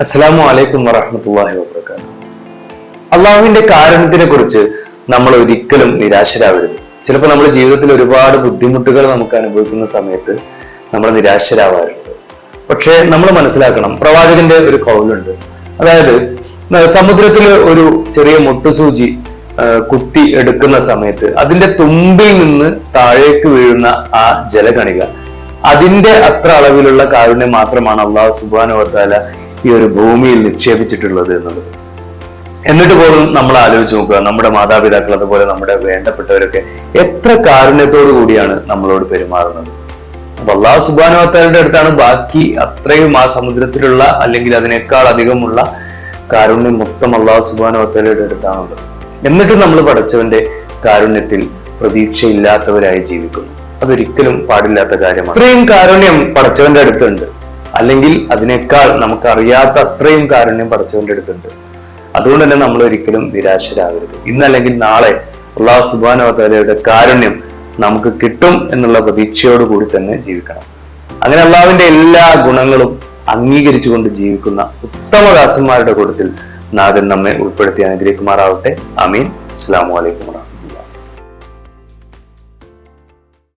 അസ്സലാമു അലൈക്കും വറഹ്മത്തുള്ളാഹി വബറകാതുഹു. അള്ളാഹുവിന്റെ കാരുണ്യത്തിനെ കുറിച്ച് നമ്മൾ ഒരിക്കലും നിരാശരാകരുത്. ചിലപ്പോൾ നമ്മുടെ ജീവിതത്തിൽ ഒരുപാട് ബുദ്ധിമുട്ടുകൾ നമുക്ക് അനുഭവിക്കുന്ന സമയത്ത് നമ്മൾ നിരാശരാവാറുണ്ട്. പക്ഷെ നമ്മൾ മനസ്സിലാക്കണം, പ്രവാചകന്റെ ഒരു കൗലുണ്ട്. അതായത് സമുദ്രത്തിൽ ഒരു ചെറിയ മുട്ടുസൂചി കുത്തി എടുക്കുന്ന സമയത്ത് അതിന്റെ തുമ്പിൽ നിന്ന് താഴേക്ക് വീഴുന്ന ആ ജലകണിക, അതിന്റെ അത്ര അളവിലുള്ള കാരുണ്യം മാത്രമാണ് അള്ളാഹു സുബ്ഹാനഹു വ തആല ഈ ഒരു ഭൂമിയിൽ നിക്ഷേപിച്ചിട്ടുള്ളത് എന്നുള്ളത്. എന്നിട്ട് പോലും നമ്മൾ ആലോചിച്ച് നോക്കുക, നമ്മുടെ മാതാപിതാക്കൾ അതുപോലെ നമ്മുടെ വേണ്ടപ്പെട്ടവരൊക്കെ എത്ര കാരുണ്യത്തോടു കൂടിയാണ് നമ്മളോട് പെരുമാറുന്നത്. അപ്പൊ അള്ളാഹു സുബ്ഹാനഹു വ തആലയുടെ അടുത്താണ് ബാക്കി അത്രയും ആ സമുദ്രത്തിലുള്ള അല്ലെങ്കിൽ അതിനേക്കാൾ അധികമുള്ള കാരുണ്യം മൊത്തം അള്ളാഹു സുബ്ഹാനഹു വ തആലയുടെ അടുത്താണുള്ളത്. എന്നിട്ട് നമ്മൾ പടച്ചവന്റെ കാരുണ്യത്തിൽ പ്രതീക്ഷയില്ലാത്തവരായി ജീവിക്കുന്നു. അതൊരിക്കലും പാടില്ലാത്ത കാര്യമാണ്. ഇത്രയും കാരുണ്യം പടച്ചവന്റെ അടുത്തുണ്ട്, അല്ലെങ്കിൽ അതിനേക്കാൾ നമുക്കറിയാത്ത അത്രയും കാരുണ്യം പടച്ചവന്റെ അടുത്തുണ്ട്. അതുകൊണ്ട് തന്നെ നമ്മൾ ഒരിക്കലും നിരാശരാകരുത്. ഇന്നല്ലെങ്കിൽ നാളെ അള്ളാഹു സുബ്ഹാനഹു വ തആലയുടെ കാരുണ്യം നമുക്ക് കിട്ടും എന്നുള്ള പ്രതീക്ഷയോട് കൂടി തന്നെ ജീവിക്കണം. അങ്ങനെ അള്ളാഹുവിന്റെ എല്ലാ ഗുണങ്ങളും അംഗീകരിച്ചുകൊണ്ട് ജീവിക്കുന്ന ഉത്തമദാസന്മാരുടെ കൂട്ടത്തിൽ നാഥൻ നമ്മെ ഉൾപ്പെടുത്തി അനുഗ്രഹിക്കുമാറാവട്ടെ. ആമീൻ. അസ്സലാമു അലൈക്കും.